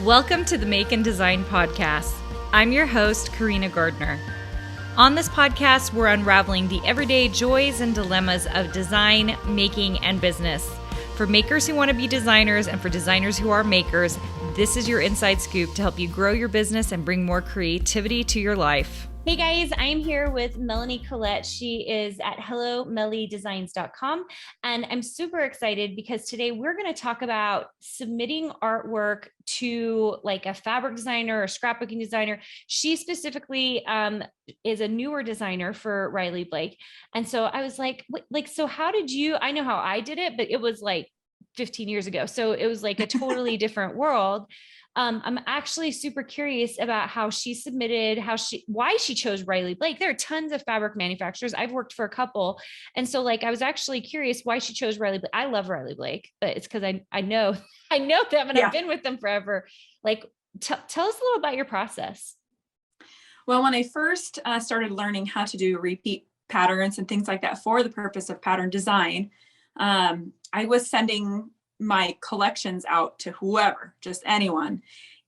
Welcome to the Make and Design podcast. I'm your host, Carina Gardner. On this podcast, we're unraveling the everyday joys and dilemmas of design, making, and business. For makers who want to be designers and for designers who are makers, this is your inside scoop to help you grow your business and bring more creativity to your life. Hey guys, I am here with Melanie Collette. She is at hellomellydesigns.com. And I'm super excited because today we're going to talk about submitting artwork to like a fabric designer or scrapbooking designer. She specifically is a newer designer for Riley Blake. And so I was like, so how did you, I know how I did it, but it was like 15 years ago. So it was like a totally different world. I'm actually super curious about how she submitted, why she chose Riley Blake. There are tons of fabric manufacturers. I've worked for a couple. And so like, I was actually curious why she chose Riley Blake. I love Riley Blake, but it's because I know them and I've been with them forever. Like, tell us a little about your process. Well, when I first started learning how to do repeat patterns and things like that for the purpose of pattern design, I was sending my collections out to whoever, just anyone.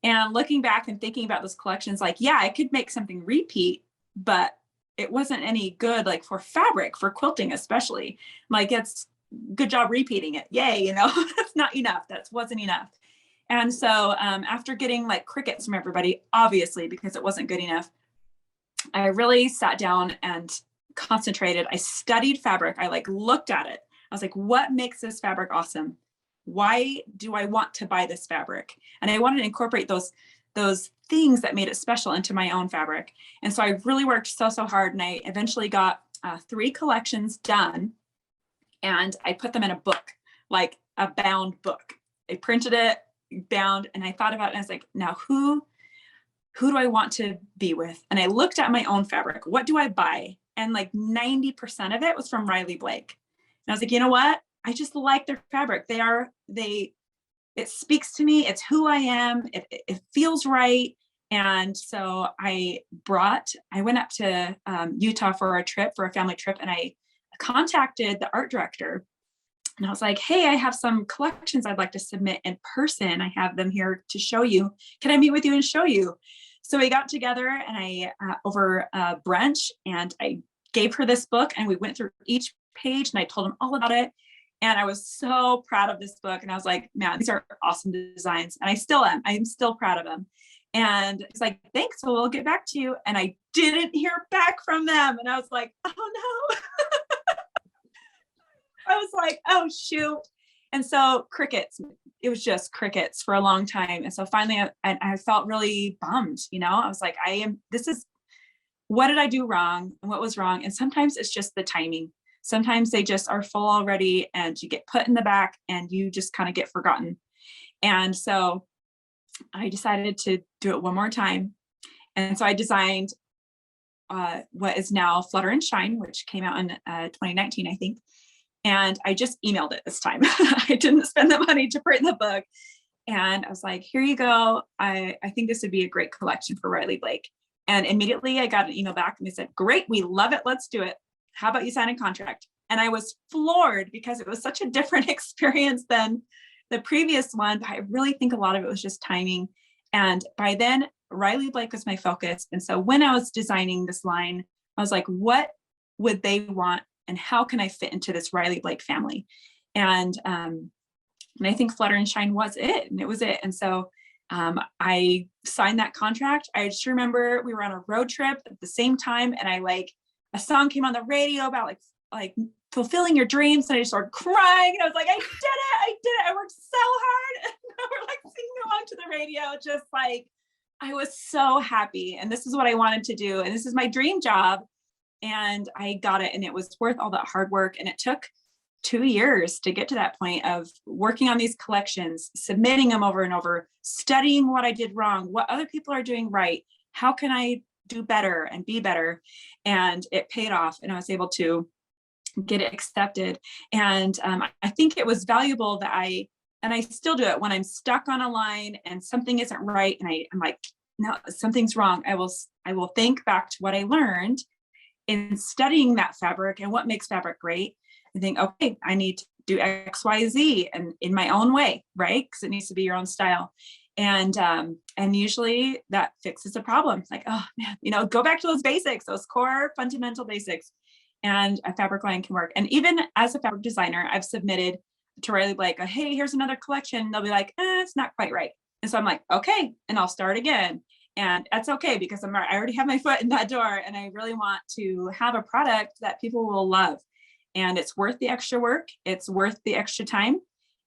And looking back and thinking about those collections, like, yeah, I could make something repeat, but it wasn't any good, like for fabric, for quilting, especially. Like, it's good job repeating it. Yay, that's not enough. That wasn't enough. And so after getting like crickets from everybody, obviously, because it wasn't good enough, I really sat down and concentrated. I studied fabric. I like looked at it. I was like, what makes this fabric awesome? Why do I want to buy this fabric? And I wanted to incorporate those things that made it special into my own fabric. And so I really worked so hard, and I eventually got 3 collections done, and I put them in a book, like a bound book. I printed it, bound, and I thought about it, and I was like, now who do I want to be with? And I looked at my own fabric. What do I buy? And like 90% of it was from Riley Blake. And I was like, you know what? I just like their fabric. It speaks to me. It's who I am. It feels right. And so I went up to Utah for a family trip, and I contacted the art director, and I was like, hey, I have some collections I'd like to submit in person. I have them here to show you. Can I meet with you and show you? So we got together, and I over brunch, and I gave her this book, and we went through each page, and I told him all about it. And I was so proud of this book. And I was like, man, these are awesome designs. And I still am. I'm still proud of them. And it's like, thanks. So we'll get back to you. And I didn't hear back from them. And I was like, oh no. I was like, oh shoot. And so crickets, it was just crickets for a long time. And so finally I felt really bummed. I was like, what did I do wrong? And what was wrong? And sometimes it's just the timing. Sometimes they just are full already, and you get put in the back and you just kind of get forgotten. And so I decided to do it one more time. And so I designed what is now Flutter and Shine, which came out in 2019, I think. And I just emailed it this time. I didn't spend the money to print the book. And I was like, here you go. I think this would be a great collection for Riley Blake. And immediately I got an email back, and they said, great, we love it. Let's do it. How about you sign a contract? And I was floored because it was such a different experience than the previous one. But I really think a lot of it was just timing. And by then, Riley Blake was my focus. And so when I was designing this line, I was like, what would they want? And how can I fit into this Riley Blake family? And I think Flutter and Shine was it. And it was it. And so I signed that contract. I just remember we were on a road trip at the same time. And a song came on the radio about like fulfilling your dreams. And I just started crying. And I was like, I did it. I worked so hard. And we're like singing along to the radio. Just like, I was so happy. And this is what I wanted to do. And this is my dream job. And I got it. And it was worth all that hard work. And it took 2 years to get to that point of working on these collections, submitting them over and over, studying what I did wrong, what other people are doing right. How can I do better and be better? And it paid off, and I was able to get it accepted. And I think it was valuable that I still do it when I'm stuck on a line and something isn't right. And I'm like, no, something's wrong. I will think back to what I learned in studying that fabric and what makes fabric great, and think, okay, I need do X, Y, Z and in my own way, right? Because it needs to be your own style. And usually that fixes the problem. It's like, oh man, go back to those basics, those core fundamental basics, and a fabric line can work. And even as a fabric designer, I've submitted to Riley Blake, hey, here's another collection. They'll be like, it's not quite right. And so I'm like, okay, and I'll start again. And that's okay, because I already have my foot in that door, and I really want to have a product that people will love. And it's worth the extra work. It's worth the extra time.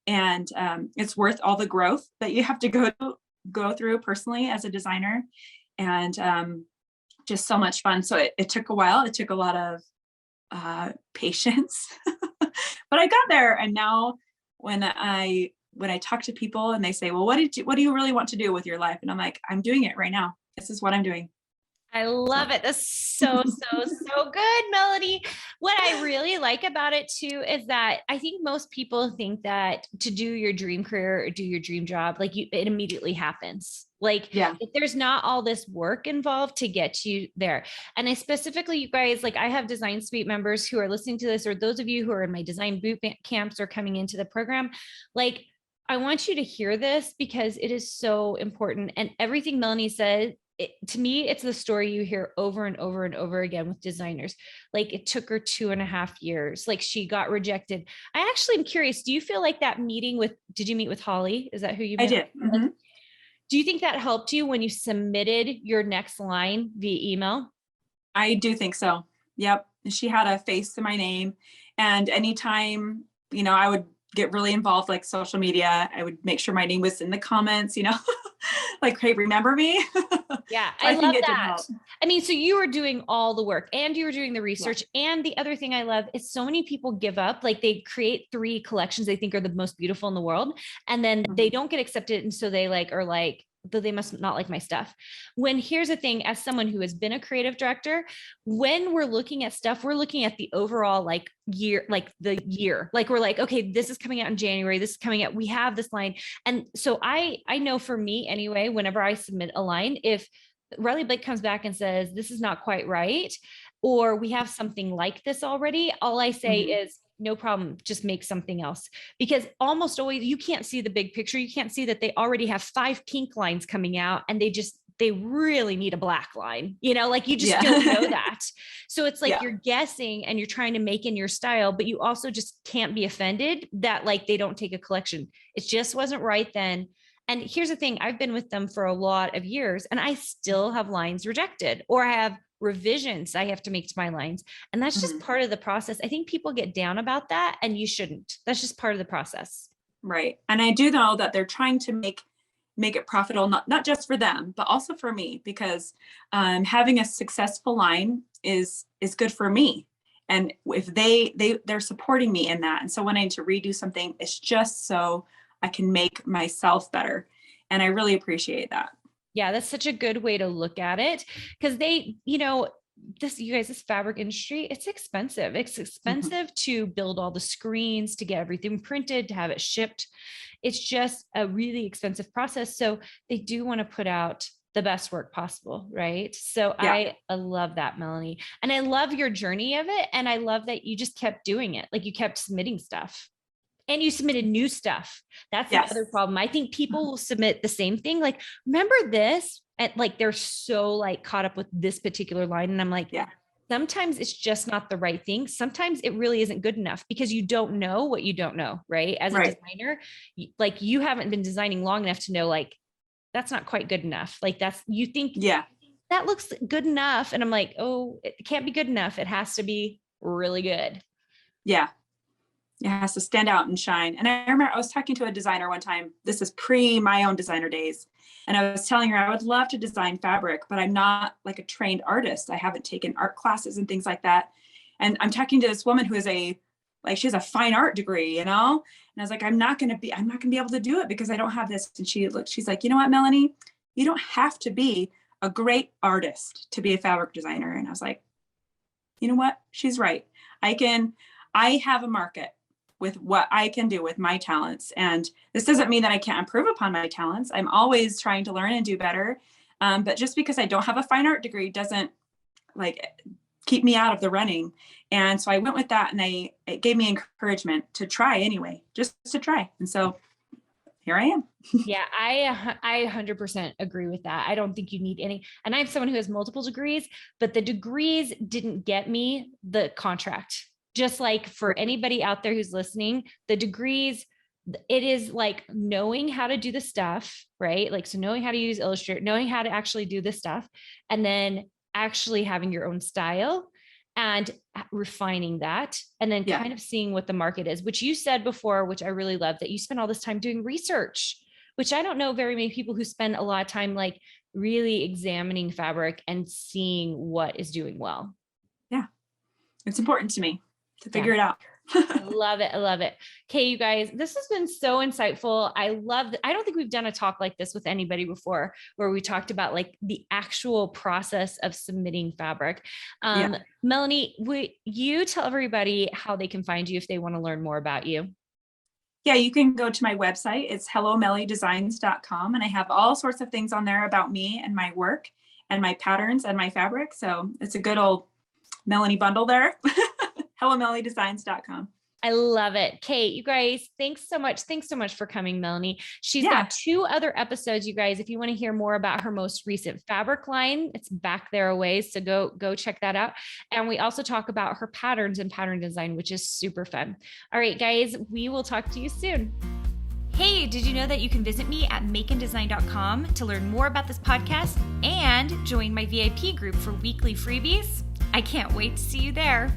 And it's worth all the growth that you have to go through personally as a designer. And just so much fun. So it took a while. It took a lot of patience, but I got there. And now when I talk to people and they say, well, what do you really want to do with your life? And I'm like, I'm doing it right now. This is what I'm doing. I love it. That's so good, Melanie. What I really like about it too is that I think most people think that to do your dream career or do your dream job, like it immediately happens. Like if there's not all this work involved to get you there. And I specifically, you guys, like I have Design Suite members who are listening to this, or those of you who are in my design boot camps or coming into the program, like I want you to hear this because it is so important. And everything Melanie said, to me, it's the story you hear over and over and over again with designers. Like it took her 2.5 years. Like she got rejected. I actually am curious. Do you feel like that meeting did you meet with Holly? Is that who you met? I did. Mm-hmm. Do you think that helped you when you submitted your next line via email? I do think so. Yep. She had a face to my name. And anytime, I would get really involved, like social media, I would make sure my name was in the comments, like, hey, remember me? Yeah, so I love that. I mean, so you were doing all the work and you were doing the research. Yeah. And the other thing I love is so many people give up, like they create 3 collections they think are the most beautiful in the world. And then they don't get accepted. And so they are like, though they must not like my stuff. When here's the thing, as someone who has been a creative director, when we're looking at stuff, we're looking at the overall year, like we're like, okay, this is coming out in January, this is coming out, we have this line. And so I know for me anyway, whenever I submit a line, if Riley Blake comes back and says, this is not quite right, or we have something like this already, all I say is, no problem, just make something else. Because almost always you can't see the big picture. You can't see that they already have 5 pink lines coming out and they really need a black line, like you just don't know that. So it's like you're guessing and you're trying to make in your style, but you also just can't be offended that like they don't take a collection. It just wasn't right then. And here's the thing, I've been with them for a lot of years and I still have lines rejected, or I have revisions I have to make to my lines. And that's just part of the process. I think people get down about that and you shouldn't. That's just part of the process. Right. And I do know that they're trying to make it profitable, not just for them, but also for me, because having a successful line is good for me. And if they're supporting me in that. And so when I need to redo something, it's just so I can make myself better. And I really appreciate that. Yeah, that's such a good way to look at it, because this fabric industry, it's expensive. It's expensive to build all the screens, to get everything printed, to have it shipped. It's just a really expensive process. So they do want to put out the best work possible, right? So I love that, Melanie. And I love your journey of it. And I love that you just kept doing it. Like you kept submitting stuff. And you submitted new stuff. That's the other problem. I think people will submit the same thing. Like, remember this? And like, they're so like caught up with this particular line. And I'm like, sometimes it's just not the right thing. Sometimes it really isn't good enough because you don't know what you don't know, right? As a designer, like you haven't been designing long enough to know, like, that's not quite good enough. Like you think, that looks good enough. And I'm like, oh, it can't be good enough. It has to be really good. Yeah. It has to stand out and shine. And I remember I was talking to a designer one time, this is pre my own designer days. And I was telling her I would love to design fabric, but I'm not like a trained artist. I haven't taken art classes and things like that. And I'm talking to this woman who is she has a fine art degree, And I was like, I'm not going to be able to do it because I don't have this. And she's like, you know what, Melanie, you don't have to be a great artist to be a fabric designer. And I was like, you know what? She's right. I have a market with what I can do with my talents. And this doesn't mean that I can't improve upon my talents. I'm always trying to learn and do better. But just because I don't have a fine art degree doesn't keep me out of the running. And so I went with that, and it gave me encouragement to try anyway, just to try. And so here I am. Yeah, I 100% agree with that. I don't think you need any. And I'm someone who has multiple degrees, but the degrees didn't get me the contract. Just like for anybody out there who's listening, the degrees, it is like knowing how to do the stuff, right? Like, so knowing how to use Illustrator, knowing how to actually do the stuff, and then actually having your own style and refining that, and then kind of seeing what the market is, which you said before, which I really love, that you spend all this time doing research, which I don't know very many people who spend a lot of time like really examining fabric and seeing what is doing well. Yeah. It's important to me to figure it out. I love it. I love it. Okay, you guys, this has been so insightful. I love that. I don't think we've done a talk like this with anybody before, where we talked about like the actual process of submitting fabric. Melanie, would you tell everybody how they can find you if they want to learn more about you? Yeah, you can go to my website. It's hellomellydesigns.com. And I have all sorts of things on there about me and my work and my patterns and my fabric. So it's a good old Melanie bundle there. hellomellydesigns.com. I love it. Kate, you guys, thanks so much. Thanks so much for coming, Melanie. She's got 2 other episodes, you guys. If you want to hear more about her most recent fabric line, it's back there a ways. So go check that out. And we also talk about her patterns and pattern design, which is super fun. All right, guys, we will talk to you soon. Hey, did you know that you can visit me at makeanddesign.com to learn more about this podcast and join my VIP group for weekly freebies? I can't wait to see you there.